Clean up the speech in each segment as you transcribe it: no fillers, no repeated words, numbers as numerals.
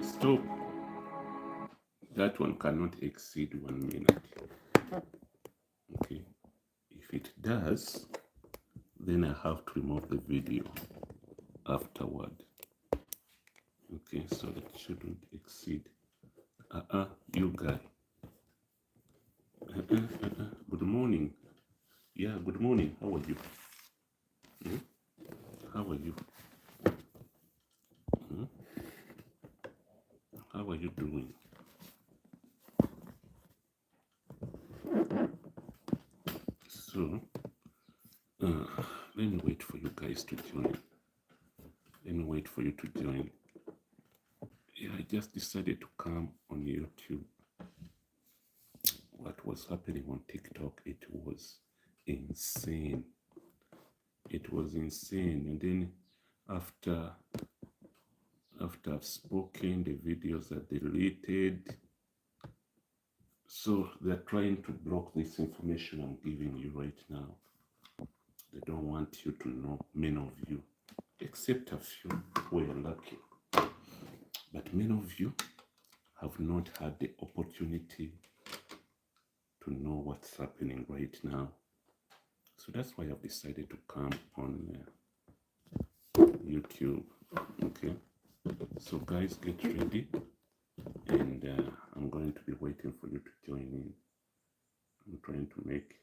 Stop. That one cannot exceed 1 minute. Okay. If it does, then I have to remove the video afterward. Okay, so it shouldn't exceed. You guy. Good morning. Yeah, good morning. How are you? How are you? How are you doing? So, let me wait for you guys to join. Let me wait for you to join. Yeah, I just decided to come on YouTube. What was happening on TikTok, it was insane. It was insane. And then after I've spoken, the videos are deleted. So they're trying to block this information I'm giving you right now. They don't want you to know, many of you, except a few who are lucky. But many of you have not had the opportunity to know what's happening right now. So that's why I've decided to come on YouTube. Okay. So guys, get ready. And I'm going to be waiting for you to join in. I'm trying to make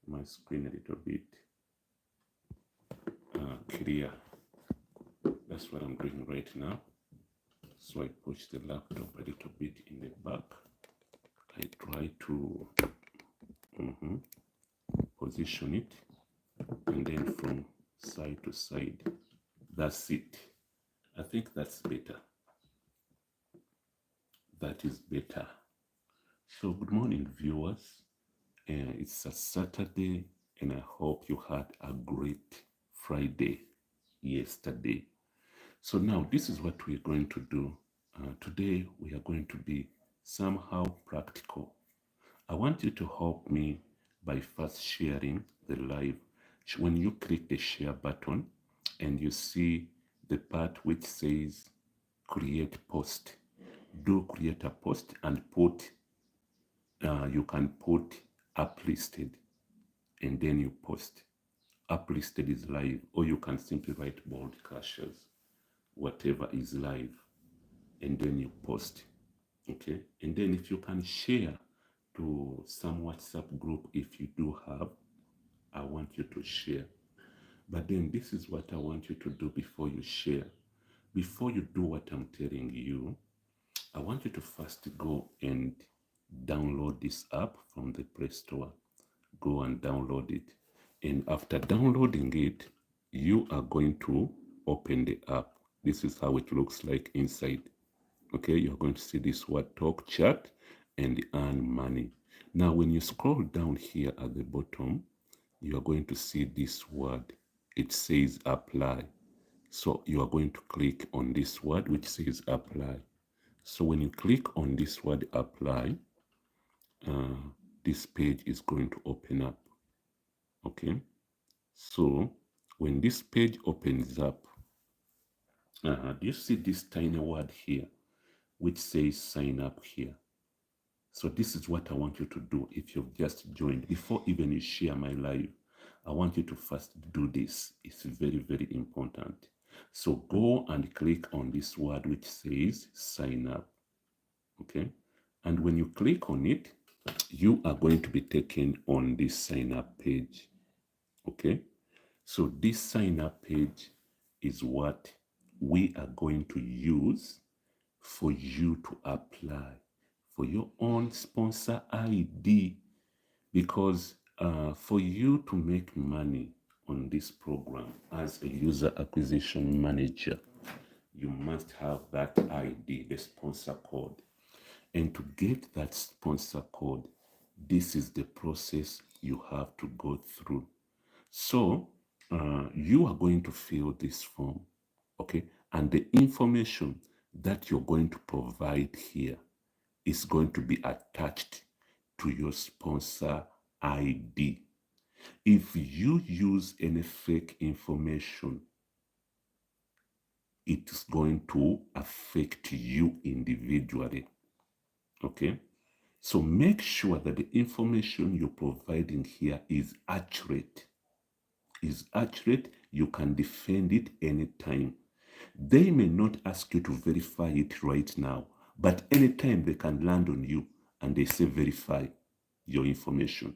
my screen a little bit clear. That's what I'm doing right now. So I push the laptop a little bit in the back. I try to position it, and then from side to side. That's it. I think that's better. That is better. So good morning, viewers. It's a Saturday, and I hope you had a great Friday yesterday. So now this is what we're going to do. Today we are going to be somehow practical. I want you to help me by first sharing the live. When you click the share button and you see the part which says create post, do create a post and put, you can put uplisted and then you post. Uplisted is live, or you can simply write Boldcashers, whatever is live, and then you post. Okay, and then if you can share to some WhatsApp group, if you do have, I want you to share. But then this is what I want you to do before you share. Before you do what I'm telling you, I want you to first go and download this app from the Play Store. Go and download it. And after downloading it, you are going to open the app. This is how it looks like inside. Okay, you're going to see this word talk, chat, and earn money. Now, when you scroll down here at the bottom, you are going to see this word. It says apply. So you are going to click on this word which says apply. So when you click on this word apply, this page is going to open up. Okay, so when this page opens up, do you see this tiny word here which says sign up here? So this is what I want you to do if you've just joined. Before even you share my live, I want you to first do this. It's very, very important. So go and click on this word which says sign up. Okay, and when you click on it, you are going to be taken on this sign up page. Okay, so this sign up page is what we are going to use for you to apply for your own sponsor ID, because for you to make money on this program as a user acquisition manager, you must have that ID, the sponsor code. And to get that sponsor code, this is the process you have to go through. So you are going to fill this form, okay? And the information that you're going to provide here is going to be attached to your sponsor ID. If you use any fake information, it's going to affect you individually. Okay? So make sure that the information you're providing here is accurate. You can defend it anytime. They may not ask you to verify it right now, but anytime they can land on you and they say verify your information.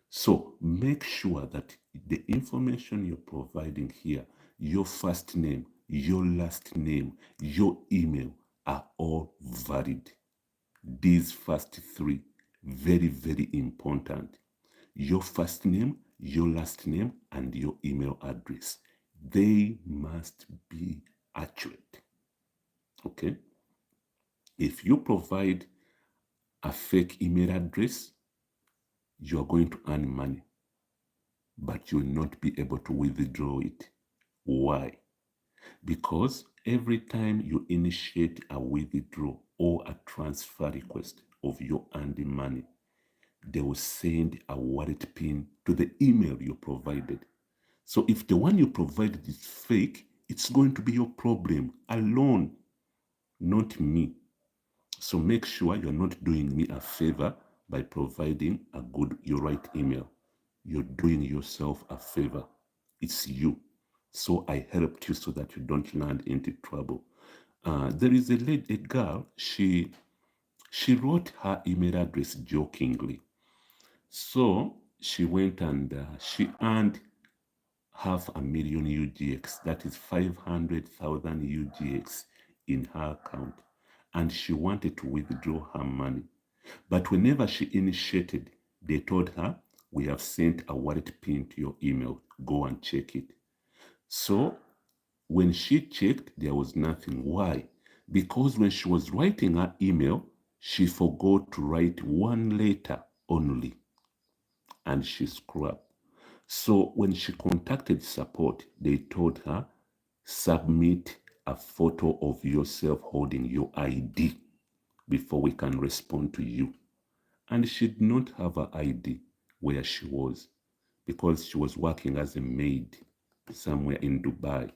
So make sure that the information you're providing here, your first name, your last name, your email are all valid. These first three, very, very important. Your first name, your last name, and your email address. They must be accurate. Okay? If you provide a fake email address, you're going to earn money, but you'll not be able to withdraw it. Why? Because every time you initiate a withdrawal or a transfer request of your earned money, they will send a wallet pin to the email you provided. So if the one you provided is fake, it's going to be your problem alone, not me. So make sure you're not doing me a favor by providing your right email. You're doing yourself a favor. It's you. So I helped you so that you don't land into trouble. There is a girl, she wrote her email address jokingly. So she went and she earned 500,000 UGX, that is 500,000 UGX in her account. And she wanted to withdraw her money. But whenever she initiated, they told her, we have sent a wallet pin to your email. Go and check it. So when she checked, there was nothing. Why? Because when she was writing her email, she forgot to write one letter only. And she screwed up. So when she contacted support, they told her, submit a photo of yourself holding your ID before we can respond to you. And she did not have her ID where she was because she was working as a maid somewhere in Dubai.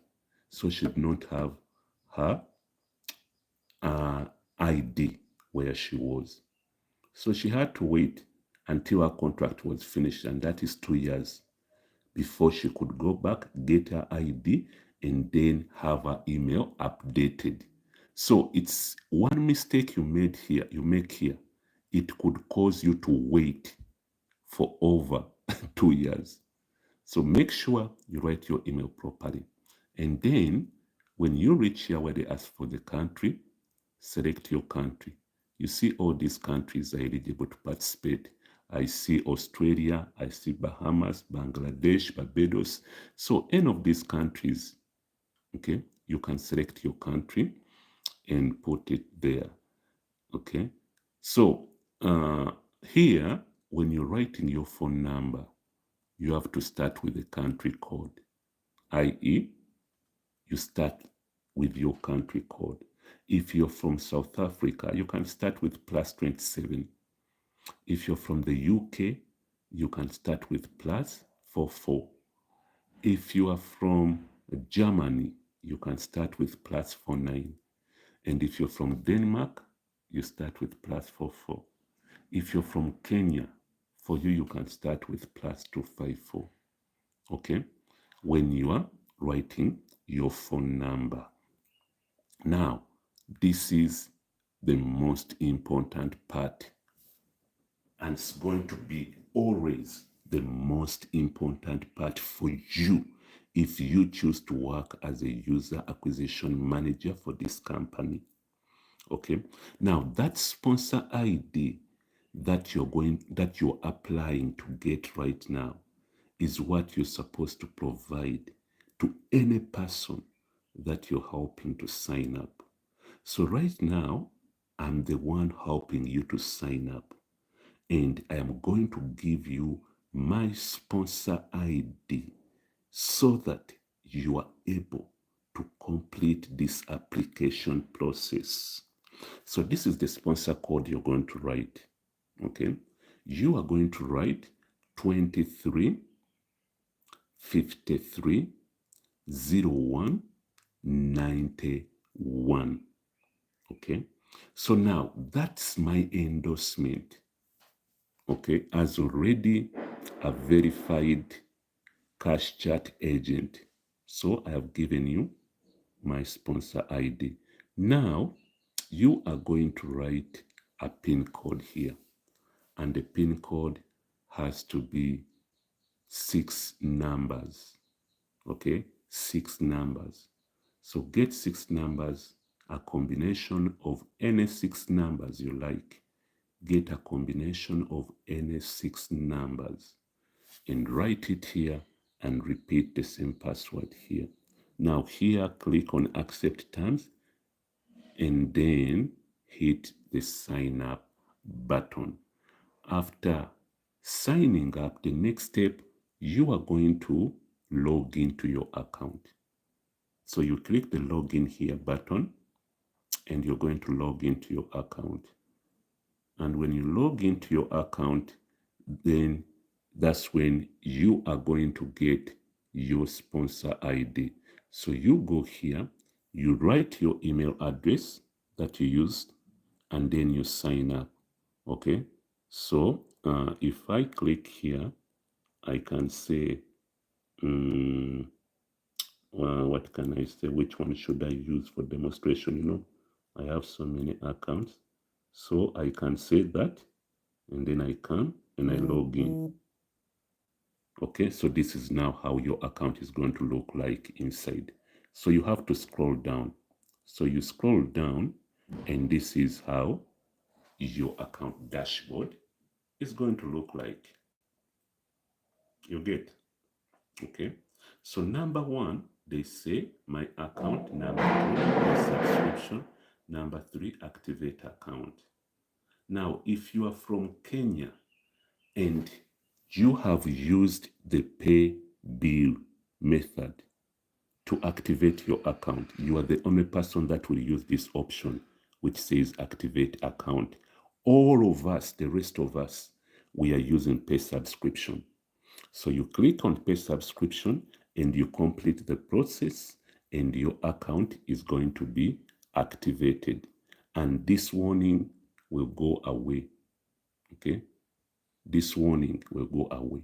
So she did not have her ID where she was. So she had to wait until her contract was finished, and that is 2 years, before she could go back, get her ID, and then have her email updated. So it's one mistake you make here, it could cause you to wait for over 2 years. So make sure you write your email properly. And then when you reach here where they ask for the country, select your country. You see all these countries are eligible to participate. I see Australia, I see Bahamas, Bangladesh, Barbados. So any of these countries, okay, you can select your country and put it there, okay? So here, when you're writing your phone number, you have to start with the country code, i.e., you start with your country code. If you're from South Africa, you can start with +27. If you're from the UK, you can start with +44. If you are from Germany, you can start with +49. And if you're from Denmark, you start with +44. If you're from Kenya, for you can start with +254. Okay? When you are writing your phone number. Now, this is the most important part, and it's going to be always the most important part for you if you choose to work as a user acquisition manager for this company. Okay, now that sponsor ID that you're applying to get right now is what you're supposed to provide to any person that you're helping to sign up. So right now, I'm the one helping you to sign up, and I am going to give you my sponsor ID so that you are able to complete this application process. So this is the sponsor code you're going to write, okay? You are going to write 23 53 01 91. Okay, so now that's my endorsement. Okay, as already a verified cash chat agent. So I have given you my sponsor ID. Now you are going to write a PIN code here, and the PIN code has to be 6 numbers. Okay, 6 numbers. So get 6 numbers, a combination of any 6 numbers you like. Get a combination of any 6 numbers and write it here and repeat the same password here. Now here, click on accept terms and then hit the sign up button. After signing up, the next step, you are going to log into your account. So you click the login here button and you're going to log into your account. And when you log into your account, then that's when you are going to get your sponsor ID. So you go here, you write your email address that you used, and then you sign up. Okay, so if I click here, I can say, what can I say? Which one should I use for demonstration? You know, I have so many accounts. So I can say that, and then I come and I log in. Okay, so this is now how your account is going to look like inside. So you have to scroll down. So you scroll down, and this is how your account dashboard is going to look like. You get? Okay. So number 1, they say my account. Number 2, my subscription. Number 3, activate account. Now, if you are from Kenya and you have used the pay bill method to activate your account, you are the only person that will use this option, which says activate account. All of us, the rest of us, we are using pay subscription. So you click on pay subscription and you complete the process, and your account is going to be activated. And this warning will go away. Okay? This warning will go away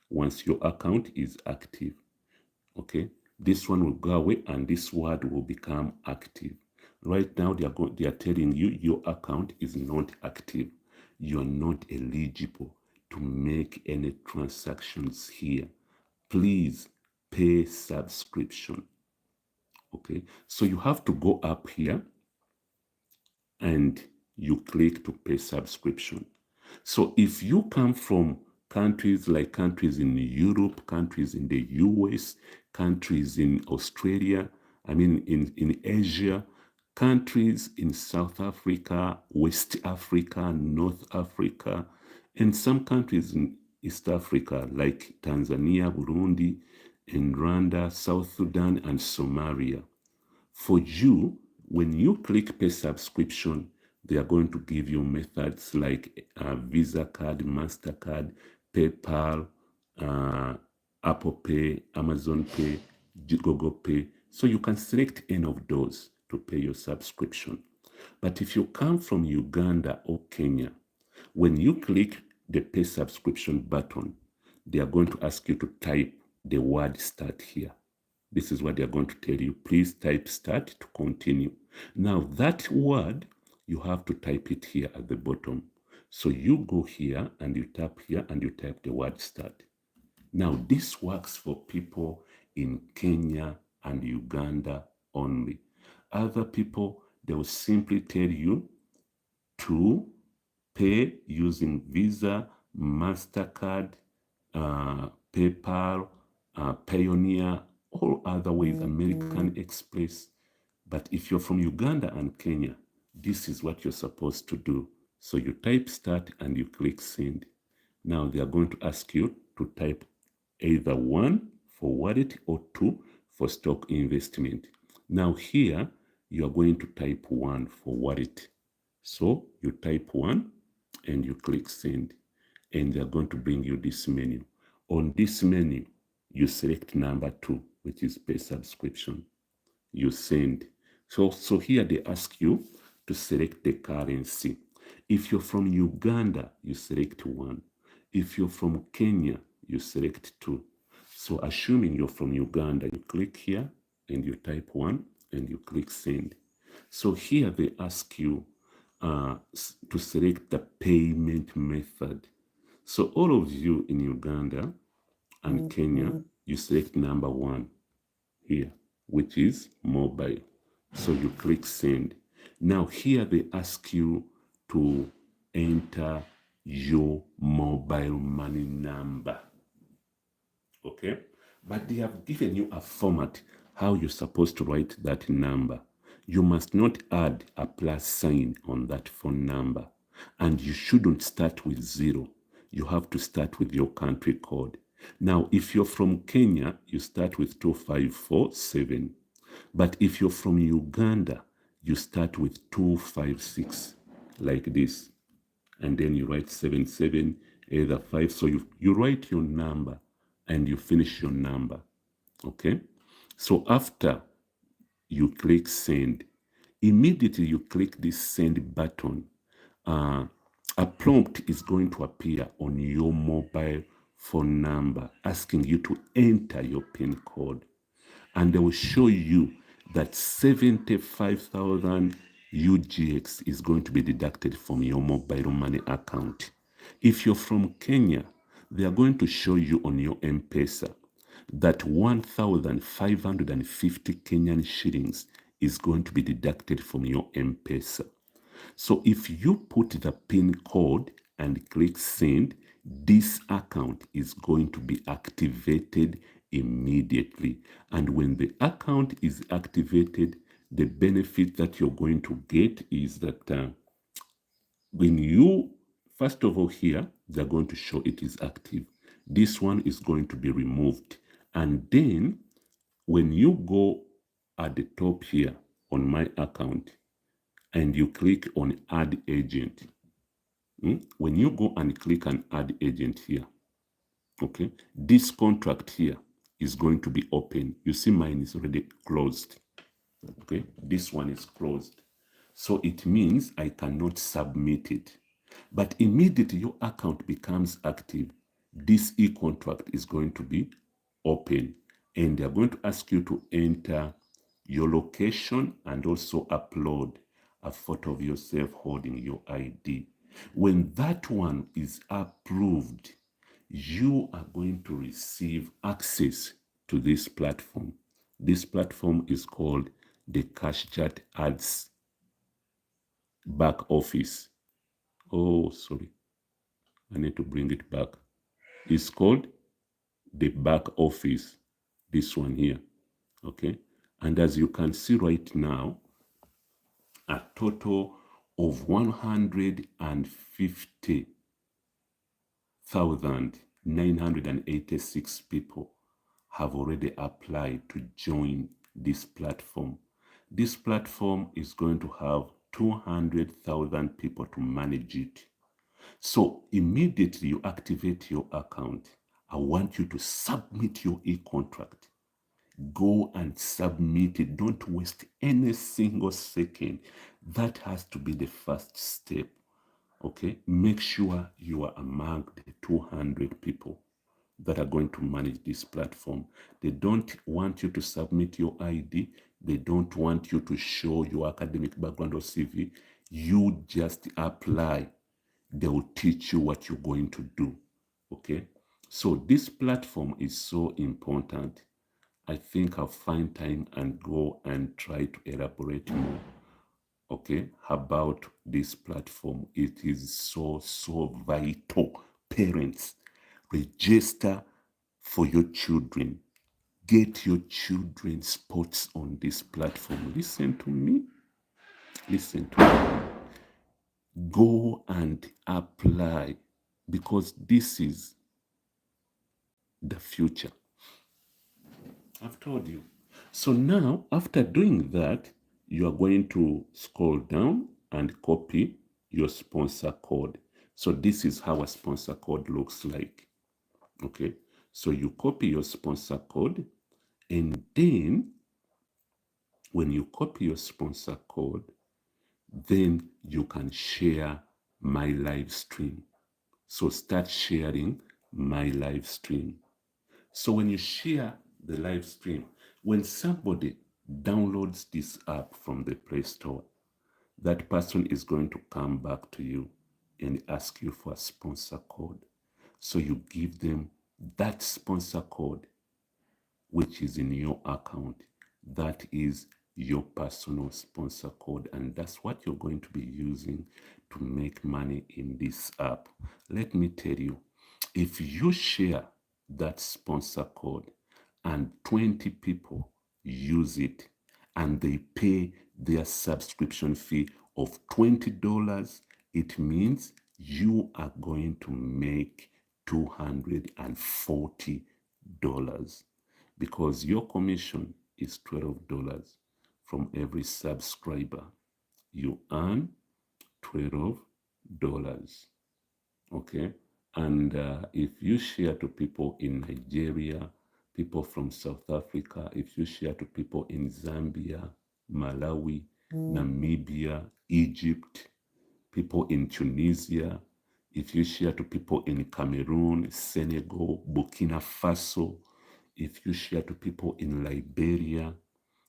once your account is active. Okay? This one will go away and this word will become active. Right now, they are telling you your account is not active. You're not eligible to make any transactions here. Please pay subscription. Okay, so you have to go up here and you click to pay subscription. So if you come from countries in Europe, countries in the US, countries in Australia, in Asia, countries in South Africa, West Africa, North Africa, and some countries in East Africa like Tanzania, Burundi, and Rwanda, South Sudan, and Somalia. For you, when you click pay subscription, they are going to give you methods like Visa card, MasterCard, PayPal, Apple Pay, Amazon Pay, Google Pay. So you can select any of those to pay your subscription. But if you come from Uganda or Kenya, when you click the pay subscription button, they are going to ask you to type the word start here. This is what they're going to tell you. Please type start to continue. Now that word, you have to type it here at the bottom. So you go here and you tap here and you type the word start. Now this works for people in Kenya and Uganda only. Other people, they will simply tell you to pay using Visa, MasterCard, PayPal, Payoneer, all other ways, American Express. But if you're from Uganda and Kenya, this is what you're supposed to do. So you type start and you click send. Now they are going to ask you to type either 1 for wallet or 2 for stock investment. Now here, you are going to type 1 for wallet. So you type 1 and you click send. and they're going to bring you this menu. On this menu, you select number 2, which is pay subscription. You send. So here they ask you to select the currency. If you're from Uganda, you select 1. If you're from Kenya, you select 2. So assuming you're from Uganda, you click here and you type 1 and you click send. So here they ask you to select the payment method. So all of you in Uganda and Kenya, you select number 1 here, which is mobile. So you click send. Now here they ask you to enter your mobile money number. Okay? But they have given you a format how you're supposed to write that number. You must not add a plus sign on that phone number. And you shouldn't start with 0. You have to start with your country code. Now, if you're from Kenya, you start with 2547. But if you're from Uganda, you start with 256, like this. And then you write 77, either 5. So you write your number and you finish your number. Okay? So after you click send, immediately you click this send button, a prompt is going to appear on your mobile phone number asking you to enter your PIN code. And they will show you that 75,000 UGX is going to be deducted from your mobile money account. If you're from Kenya, they are going to show you on your M-Pesa that 1,550 Kenyan shillings is going to be deducted from your M-Pesa. So if you put the PIN code and click send, this account is going to be activated immediately. And when the account is activated, the benefit that you're going to get is that when you, first of all here, they're going to show it is active. This one is going to be removed. And then when you go at the top here on my account and you click on add agent, when you go and click on add agent here, okay, this contract here is going to be open. You see mine is already closed. Okay, this one is closed. So it means I cannot submit it. But immediately your account becomes active, this e-contract is going to be open. And they're going to ask you to enter your location and also upload a photo of yourself holding your ID. When that one is approved, you are going to receive access to this platform. This platform is called the CashChat Ads back office. Oh, sorry. I need to bring it back. It's called the back office. This one here. Okay. And as you can see right now, a total of 150,986 people have already applied to join this platform. This platform is going to have 200,000 people to manage it. So immediately you activate your account, I want you to submit your e-contract. Go and submit it. Don't waste any single second. That has to be the first step. Okay? Make sure you are among the 200 people that are going to manage this platform. They don't want you to submit your ID. They don't want you to show your academic background or CV. You just apply. They will teach you what you're going to do. Okay? So this platform is so important. I think I'll find time and go and try to elaborate more, okay, about this platform. It is so vital. Parents, register for your children. Get your children's sports on this platform. Listen to me. Listen to me. Go and apply, because this is the future. I've told you. So now, after doing that, you are going to scroll down and copy your sponsor code. So this is how a sponsor code looks like. Okay, so you copy your sponsor code, and then when you copy your sponsor code, then you can share my live stream. So start sharing my live stream. So when you share the live stream, when somebody downloads this app from the Play Store, that person is going to come back to you and ask you for a sponsor code. So you give them that sponsor code, which is in your account. That is your personal sponsor code, and that's what you're going to be using to make money in this app. Let me tell you, if you share that sponsor code and 20 people use it and they pay their subscription fee of $20, it means you are going to make $240 because your commission is $12 from every subscriber. You earn $12. Okay, and if you share to people in Nigeria, people from South Africa, if you share to people in Zambia, Malawi, Namibia, Egypt, people in Tunisia, if you share to people in Cameroon, Senegal, Burkina Faso, if you share to people in Liberia,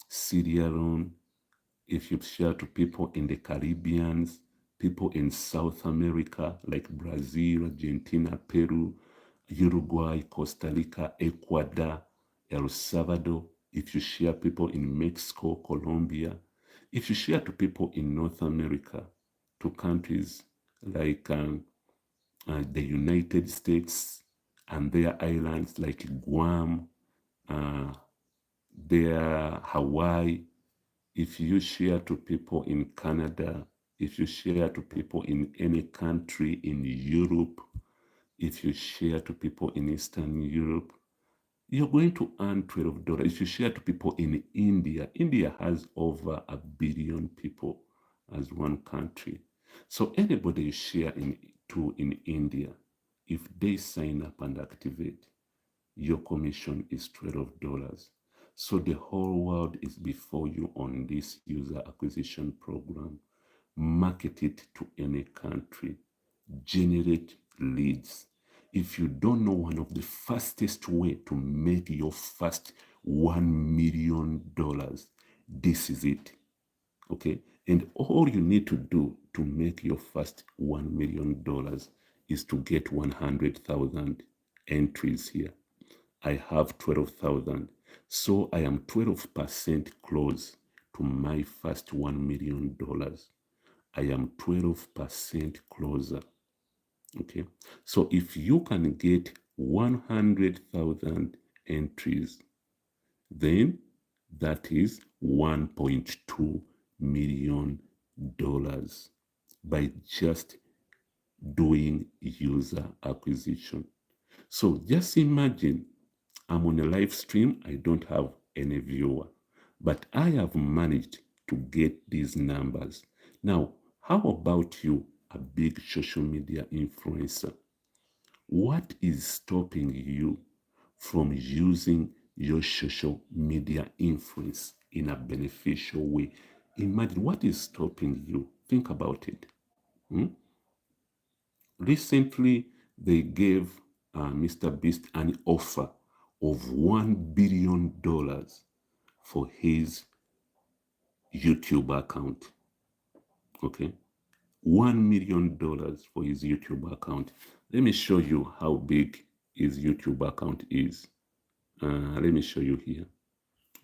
Sierra Leone, if you share to people in the Caribbean, people in South America like Brazil, Argentina, Peru, Uruguay, Costa Rica, Ecuador, El Salvador, if you share people in Mexico, Colombia, if you share to people in North America, to countries like the United States and their islands like Guam, their Hawaii, if you share to people in Canada, if you share to people in any country in Europe, if you share to people in Eastern Europe, you're going to earn $12. If you share to people in India, India has over 1 billion people as one country. So anybody you share to in India, if they sign up and activate, your commission is $12. So the whole world is before you on this user acquisition program. Market it to any country. Generate leads. If you don't know one of the fastest way to make your first $1 million, this is it. Okay? And all you need to do to make your first $1 million is to get 100,000 entries here. I have 12,000. So I am 12% close to my first $1 million. I am 12% closer. Okay. So if you can get 100,000 entries, then that is $1.2 million by just doing user acquisition. So just imagine I'm on a live stream, I don't have any viewer, but I have managed to get these numbers. Now, how about you, a big social media influencer? What is stopping you from using your social media influence in a beneficial way? Imagine what is stopping you. Think about it. Recently, they gave Mr. Beast an offer of $1 billion for his YouTube account. Okay, $1 million for his YouTube account. Let me show you how big his YouTube account is. Let me show you here.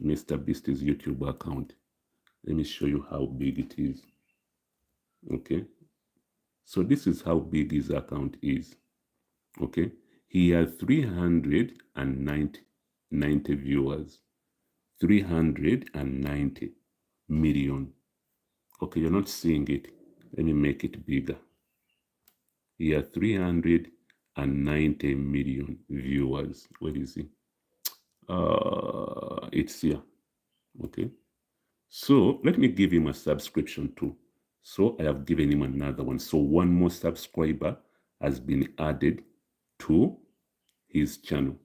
Mr. Beast's YouTube account. Let me show you how big it is. Okay, so this is how big his account is. Okay, he has 390 viewers, 390 million. Okay, you're not seeing it. Let me make it bigger. He has 390 million viewers. Where is he? It's here. Okay, so let me give him a subscription too. So I have given him another one. So one more subscriber has been added to his channel.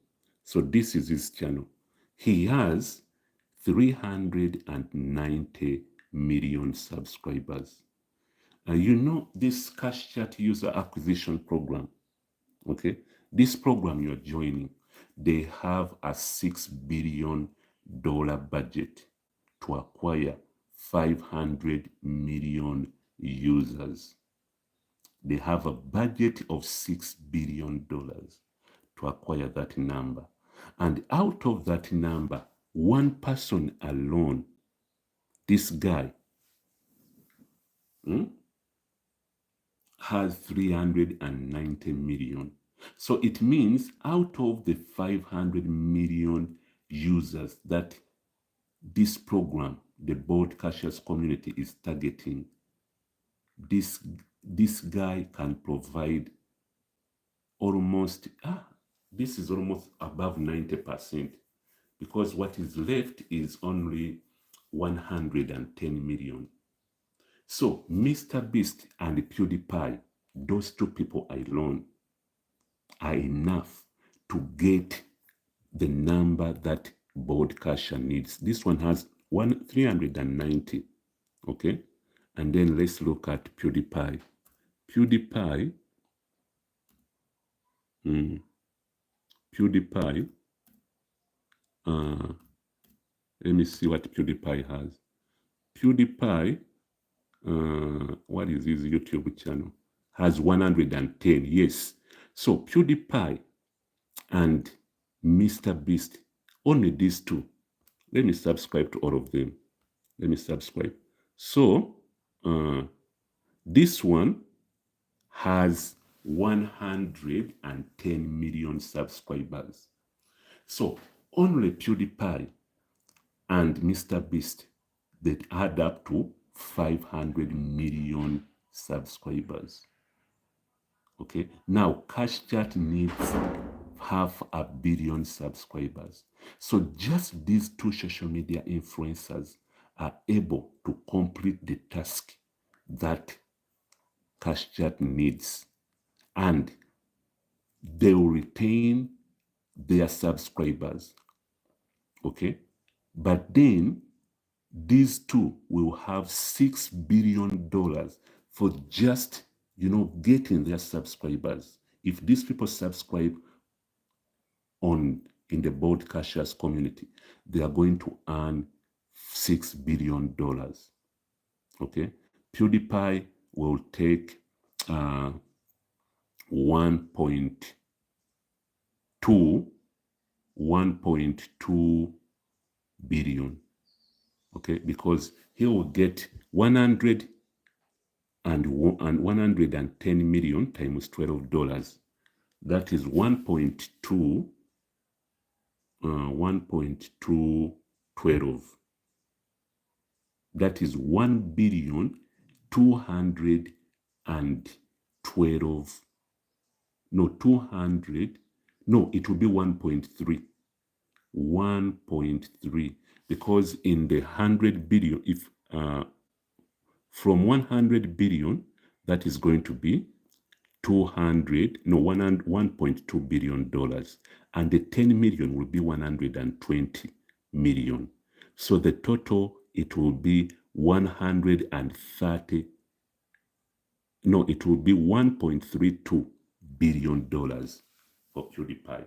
So this is his channel. He has 390 million subscribers. You know this Cash Chat user acquisition program, okay? This program you're joining, they have a $6 billion budget to acquire 500 million users. They have a budget of $6 billion to acquire that number. And out of that number, one person alone, this guy, has 390 million. So it means out of the 500 million users that this program, the Boldcashers community, is targeting, this guy can provide almost, this is almost above 90%, because what is left is only 110 million. So Mr. Beast and PewDiePie, those two people alone are enough to get the number that Boldcasher needs. This one has 390, okay? And then let's look at PewDiePie. PewDiePie, let me see what PewDiePie has. PewDiePie, what is his YouTube channel? Has 110, yes. So PewDiePie and Mr. Beast, only these two. Let me subscribe to all of them. Let me subscribe. So this one has 110 million subscribers. So only PewDiePie and Mr. Beast, they add up to 500 million subscribers. Okay, now Cash Chat needs 500 million subscribers. So just these two social media influencers are able to complete the task that Cash Chat needs, and they will retain their subscribers. Okay, but then these two will have $6 billion for just, getting their subscribers. If these people subscribe in the Boldcashers community, they are going to earn $6 billion. Okay, PewDiePie will take 1.2 billion. Okay, because he will get 110 million times $12. That is 1.212. That is 1,212. No, 200. No, it will be 1.3. 1.3, because in the 100 billion, if from 100 billion, that is going to be 1.2 billion dollars, and the 10 million will be 120 million. So the total, it will be 130. No, it will be 1.32 billion dollars for PewDiePie,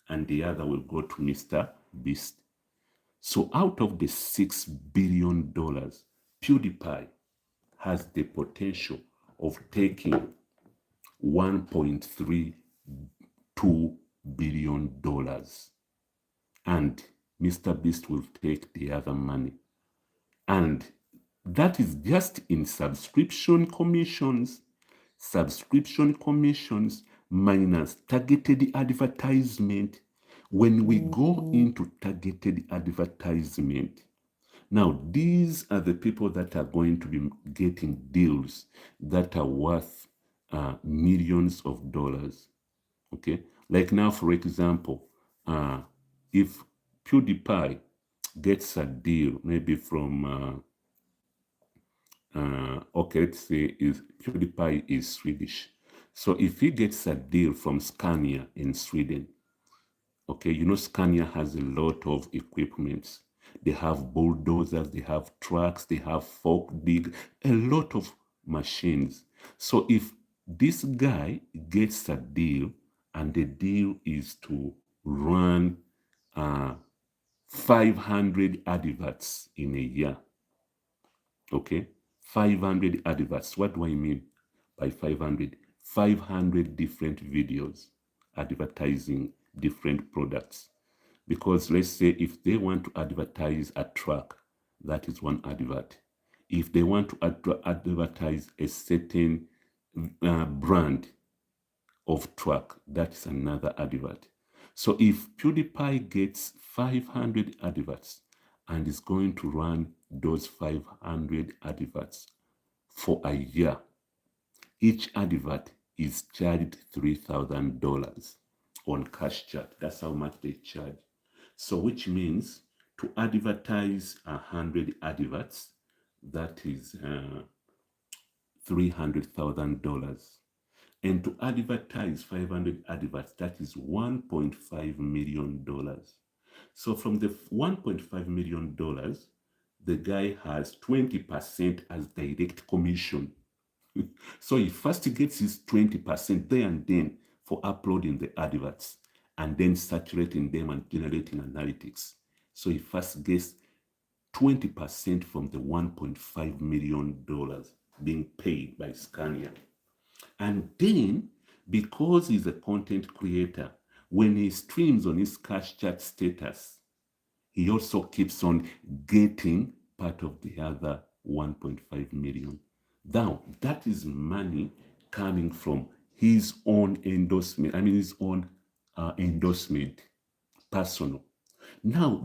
and the other will go to Mr. Beast. So out of the $6 billion, PewDiePie has the potential of taking $1.32 billion, and Mr. Beast will take the other money. And that is just in subscription commissions. Subscription commissions minus targeted advertisement. When we go into targeted advertisement, now these are the people that are going to be getting deals that are worth millions of dollars. Okay, like now, for example, if PewDiePie gets a deal maybe from okay, let's say PewDiePie is Swedish. So if he gets a deal from Scania in Sweden, okay, you know Scania has a lot of equipments. They have bulldozers, they have trucks, they have fork dig, a lot of machines. So if this guy gets a deal and the deal is to run 500 adverts in a year, okay, 500 adverts. What do I mean by 500? 500 different videos advertising different products. Because let's say if they want to advertise a truck, that is one advert. If they want to advertise a certain brand of truck, that's another advert. So if PewDiePie gets 500 adverts and is going to run those 500 adverts for a year, each advert is charged $3,000 on Cash Chat. That's how much they charge. So which means to advertise 100 adverts, that is $300,000. And to advertise 500 adverts, that is $1.5 million. So from the $1.5 million, the guy has 20% as direct commission. So he first gets his 20% there and then for uploading the adverts and then saturating them and generating analytics. So he first gets 20% from the $1.5 million being paid by Scania. And then, because he's a content creator, when he streams on his Cash Chat status, he also keeps on getting part of the other 1.5 million. Now, that is money coming from his own endorsement, his own endorsement, personal. Now,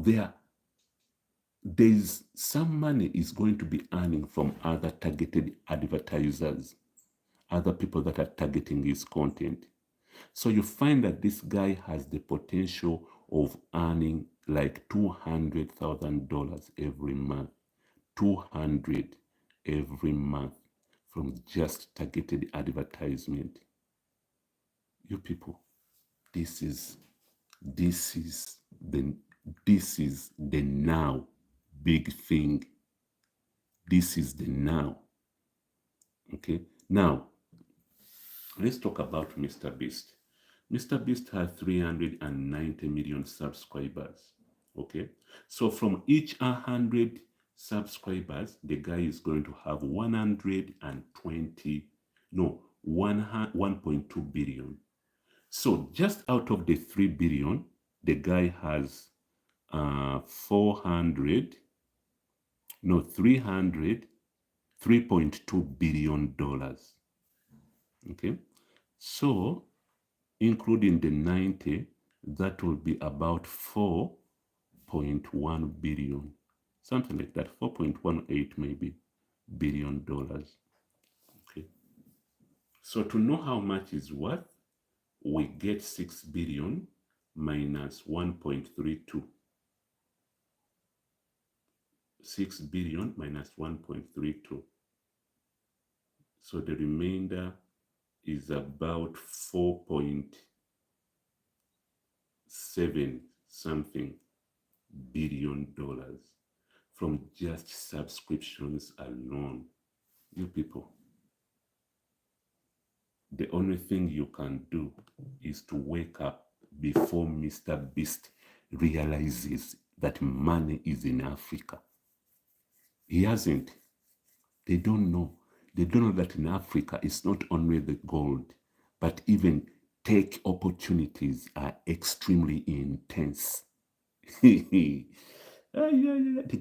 there's some money is going to be earning from other targeted advertisers, other people that are targeting his content. So you find that this guy has the potential of earning like $200,000 every month. 200 every month from just targeted advertisement. You people, this is the now big thing. This is the now. Okay, now let's talk about Mr. Beast. Mr. Beast has 390 million subscribers. Okay, so from each 100 subscribers, the guy is going to have 1.2 billion. So just out of the 3 billion, the guy has 3.2 billion dollars. Okay, so including the 90, that will be about 4.1 billion, something like that, 4.18 maybe billion dollars. Okay, so to know how much is worth, we get 6 billion minus 1.32. 6 billion minus 1.32. So the remainder is about 4.7 something billion dollars from just subscriptions alone. You people, the only thing you can do is to wake up before Mr. Beast realizes that money is in Africa. He hasn't. They don't know. They don't know that in Africa, it's not only the gold, but even tech opportunities are extremely intense. The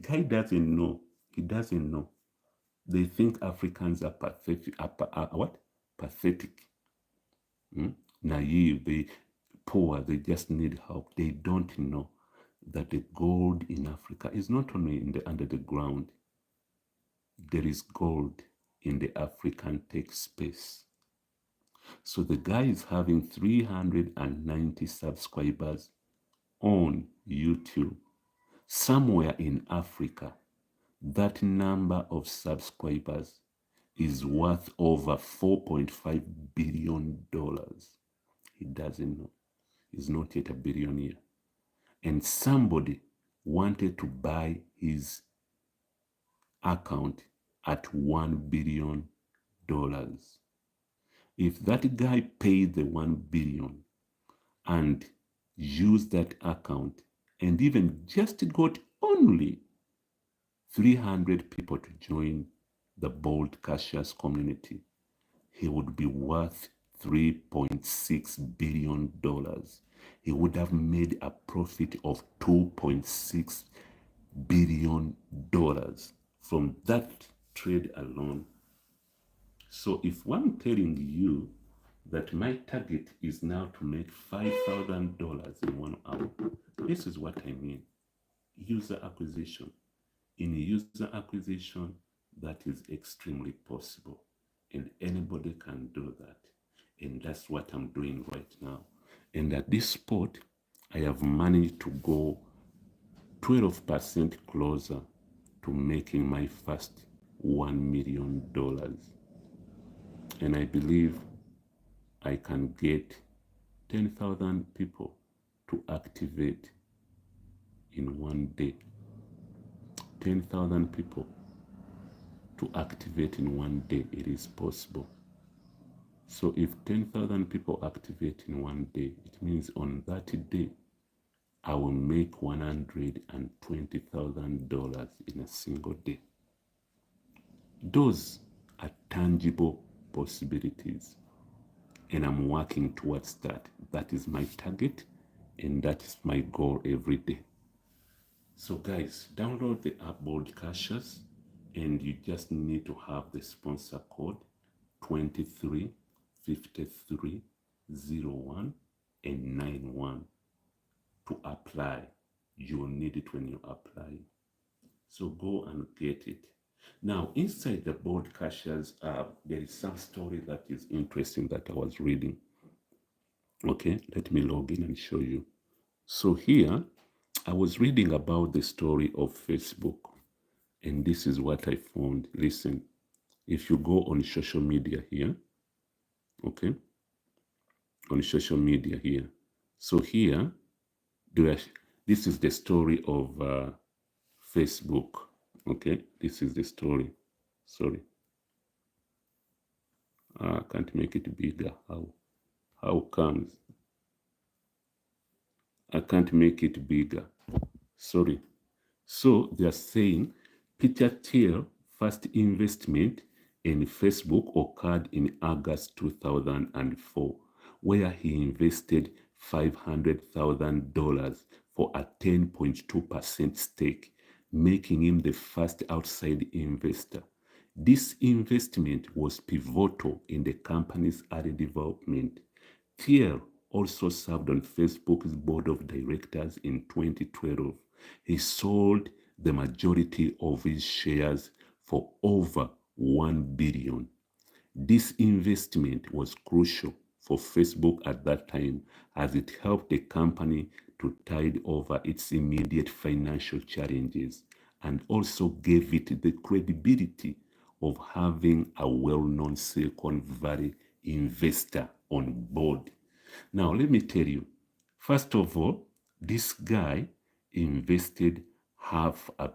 guy doesn't know. He doesn't know. They think Africans are pathetic. What? Pathetic. Naive. They poor. They just need help. They don't know that the gold in Africa is not only under the ground. There is gold in the African tech space. So the guy is having 390 subscribers on YouTube. Somewhere in Africa, that number of subscribers is worth over $4.5 billion. He doesn't know. He's not yet a billionaire. And somebody wanted to buy his account at $1 billion. If that guy paid the $1 billion and used that account and even just got only 300 people to join the Boldcashers community, he would be worth $3.6 billion. He would have made a profit of $2.6 billion from that trade alone. So if I'm telling you that my target is now to make $5,000 in 1 hour, this is what I mean. User acquisition. In user acquisition, that is extremely possible. And anybody can do that. And that's what I'm doing right now. And at this spot, I have managed to go 12% closer to making my first $1 million. And I believe I can get 10,000 people to activate in 1 day. 10,000 people to activate in 1 day. It is possible. So if 10,000 people activate in 1 day, it means on that day, I will make $120,000 in a single day. Those are tangible possibilities, and I'm working towards that. That is my target, and that is my goal every day. So guys, download the app Boldcashers, and you just need to have the sponsor code 235301 and 91 to apply. You will need it when you apply. So go and get it. Now, inside the Boldcashers app, there is some story that is interesting that I was reading. Okay, let me log in and show you. So here, I was reading about the story of Facebook, and this is what I found. Listen, if you go on social media here, okay, on social media here. So here, this is the story of Facebook, okay? This is the story. Sorry. I can't make it bigger. How comes? I can't make it bigger. Sorry. So they are saying Peter Thiel's first investment in Facebook occurred in August 2004, where he invested $500,000 for a 10.2% stake, making him the first outside investor. This investment was pivotal in the company's early development. Thiel also served on Facebook's board of directors in 2012. He sold the majority of his shares for over $1 billion. This investment was crucial for Facebook at that time, as it helped the company to tide over its immediate financial challenges and also gave it the credibility of having a well-known Silicon Valley investor on board. Now, let me tell you, first of all, this guy invested half a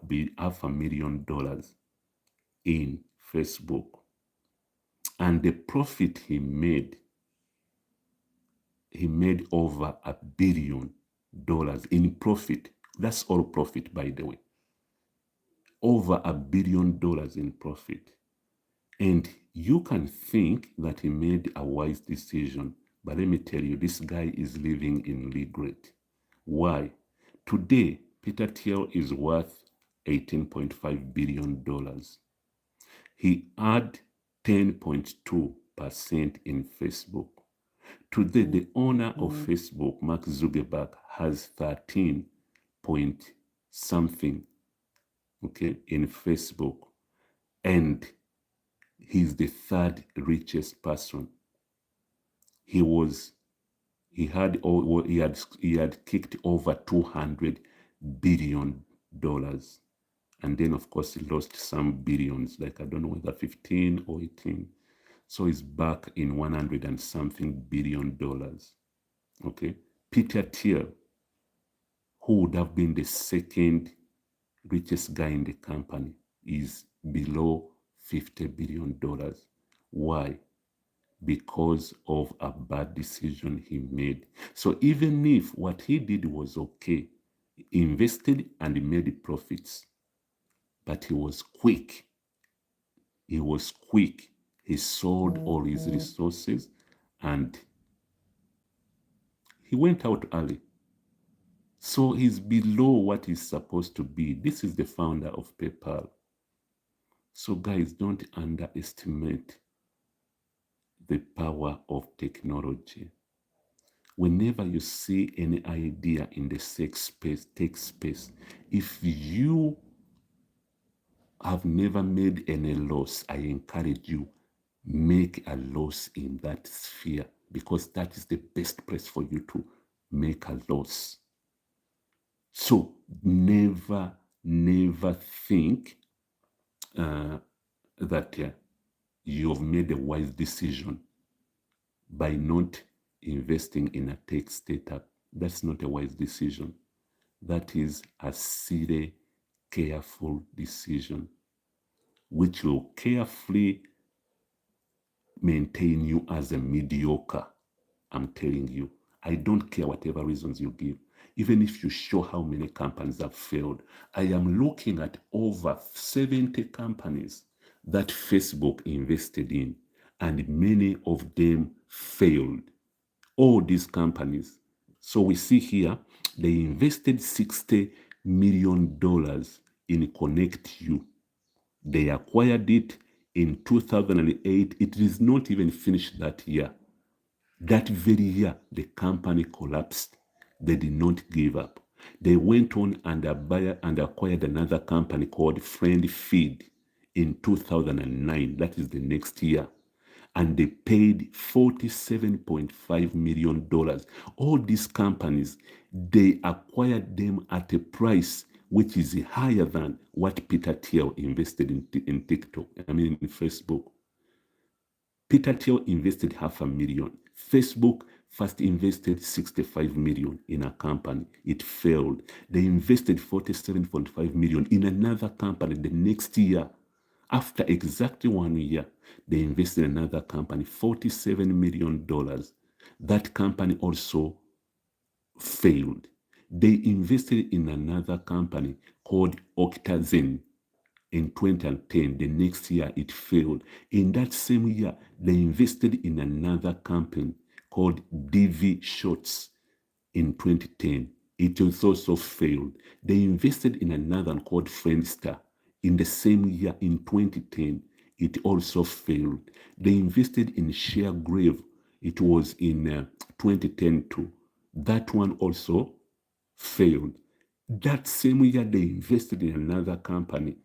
million dollars in Facebook. And the profit he made over $1 billion in profit. That's all profit, by the way. Over $1 billion in profit. And you can think that he made a wise decision, but let me tell you, this guy is living in regret. Why? Today, Peter Thiel is worth $18.5 billion. He had 10.2% in Facebook. Today, the owner of Facebook, Mark Zuckerberg, has 13 point something, okay, in Facebook. And he's the third richest person. He had kicked over $200 billion. And then, of course, he lost some billions, like I don't know whether 15 or 18. So he's back in 100 and something billion dollars. Okay. Peter Thiel, who would have been the second richest guy in the company, is below $50 billion. Why? Because of a bad decision he made. So even if what he did was okay, he invested and he made profits, but he was quick. He was quick. He sold all his resources and he went out early. So he's below what he's supposed to be. This is the founder of PayPal. So guys, don't underestimate the power of technology. Whenever you see any idea in the tech space, if you have never made any loss, I encourage you, make a loss in that sphere, because that is the best place for you to make a loss. So never think that you have made a wise decision by not investing in a tech startup. That's not a wise decision. That is a silly, careful decision, which will carefully maintain you as a mediocre. I'm telling you, I don't care whatever reasons you give. Even if you show how many companies have failed, I am looking at over 70 companies that Facebook invested in, and many of them failed. All these companies. So we see here, they invested $60 million in ConnectU. They acquired it in 2008. It is not even finished that year. That very year, the company collapsed. They did not give up. They went on and acquired another company called FriendFeed in 2009. That is the next year. And they paid $47.5 million. All these companies, they acquired them at a price which is higher than what Peter Thiel invested in TikTok, in Facebook. Peter Thiel invested $500,000. Facebook first invested 65 million in a company. It failed. They invested 47.5 million in another company the next year. After exactly 1 year, they invested in another company, $47 million. That company also failed. They invested in another company called Octazen in 2010. The next year, it failed. In that same year, they invested in another company called DV Shorts in 2010. It also failed. They invested in another one called Friendster in the same year in 2010. It also failed. They invested in ShareGrave. It was in 2010 too. That one also failed. That same year, they invested in another company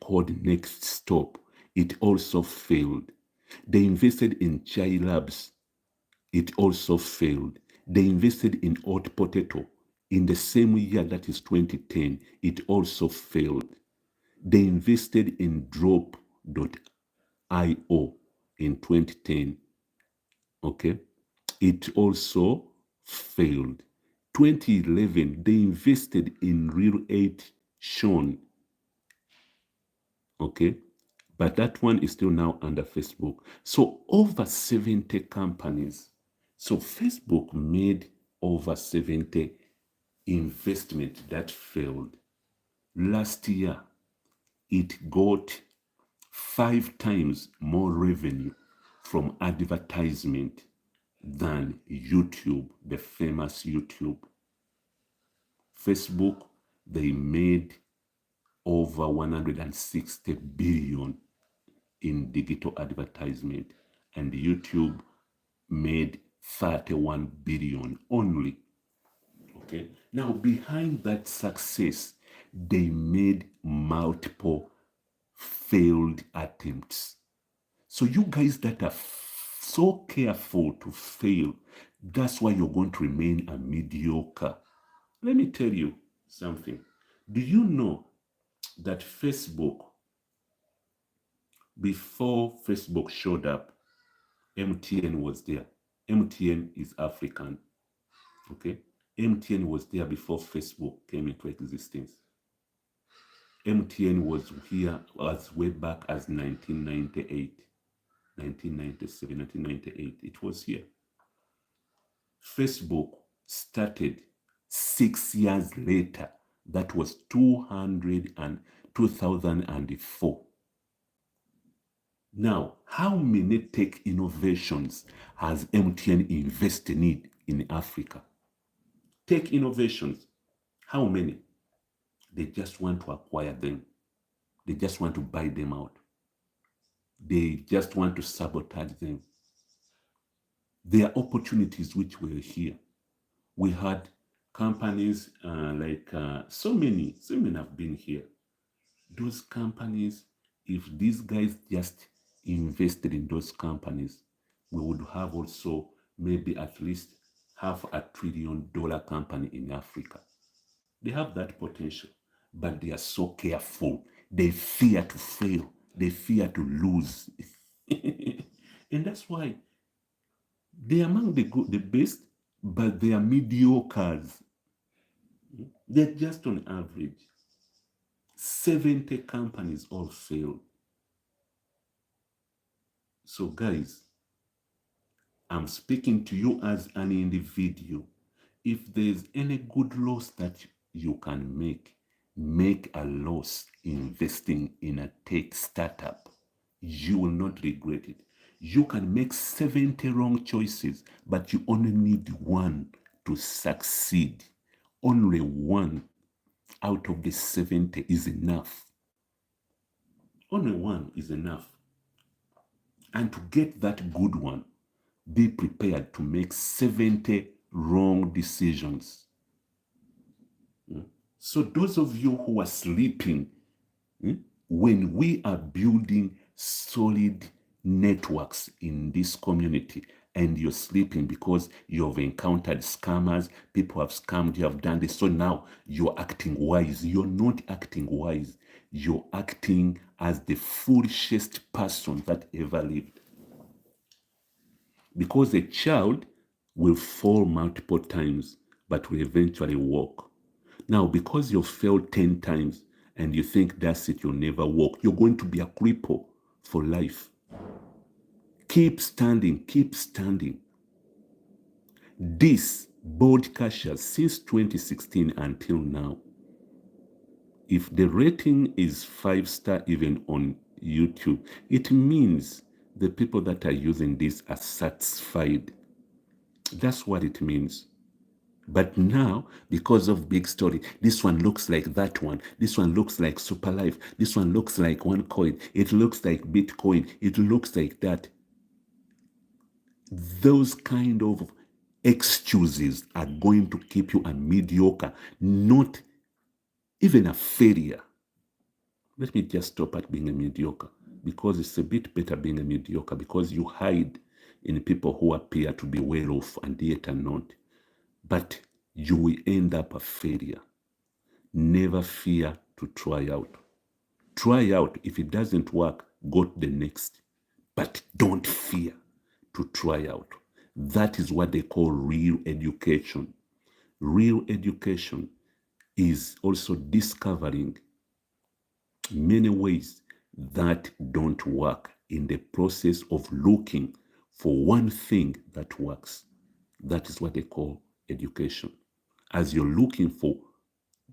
called Next Stop. It also failed. They invested in Chai Labs. It also failed. They invested in Hot Potato in the same year, that is 2010. It also failed. They invested in Drop.io in 2010. Okay. It also failed. 2011, they invested in Real 8 Sean. Okay. But that one is still now under Facebook. So over 70 companies. So Facebook made over 70 investments that failed. Last year, it got 5 times more revenue from advertisement than YouTube, the famous YouTube. Facebook, they made over 160 billion in digital advertisement, and YouTube made 31 billion only. Okay. Now, behind that success, they made multiple failed attempts. So you guys that are so careful to fail, that's why you're going to remain a mediocre. Let me tell you something. Do you know that Facebook, before Facebook showed up, MTN was there. MTN is African, okay? MTN was there before Facebook came into existence. MTN was here as way back as 1998, 1997, 1998. It was here. Facebook started 6 years later. That was 2004. Now, how many tech innovations has MTN invested in Africa? Tech innovations, how many? They just want to acquire them. They just want to buy them out. They just want to sabotage them. There are opportunities which were here. We had companies so many have been here. Those companies, if these guys just invested in those companies, we would have also maybe at least $500 billion company in Africa. They have that potential, but they are so careful. They fear to fail. They fear to lose. And that's why they're among the best, but they are mediocres. They're just on average. 70 companies all failed. So guys, I'm speaking to you as an individual. If there's any good loss that you can make a loss investing in a tech startup. You will not regret it. You can make 70 wrong choices, but you only need one to succeed. Only one out of the 70 is enough. Only one is enough. And to get that good one, be prepared to make 70 wrong decisions. So those of you who are sleeping, when we are building solid networks in this community and you're sleeping because you've encountered scammers, people have scammed, you have done this, so now you're acting wise. You're not acting wise. You're acting as the foolishest person that ever lived. Because a child will fall multiple times, but will eventually walk. Now, because you've failed 10 times and you think that's it, you'll never walk, you're going to be a cripple for life. Keep standing, keep standing. This Boldcashers, since 2016 until now, if the rating is 5-star even on YouTube, it means the people that are using this are satisfied. That's what it means. But now, because of big story, this one looks like that one. This one looks like Superlife. This one looks like OneCoin. It looks like Bitcoin. It looks like that. Those kind of excuses are going to keep you a mediocre, not even a failure. Let me just stop at being a mediocre, because it's a bit better being a mediocre, because you hide in people who appear to be well off and yet are not. But you will end up a failure. Never fear to try out. Try out. If it doesn't work, go to the next. But don't fear to try out. That is what they call real education. Real education is also discovering many ways that don't work in the process of looking for one thing that works. That is what they call education. As you're looking for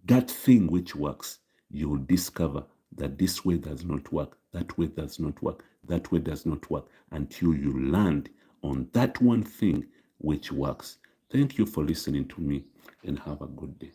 that thing which works, you'll discover that this way does not work, that way does not work, that way does not work, until you land on that one thing which works. Thank you for listening to me, and have a good day.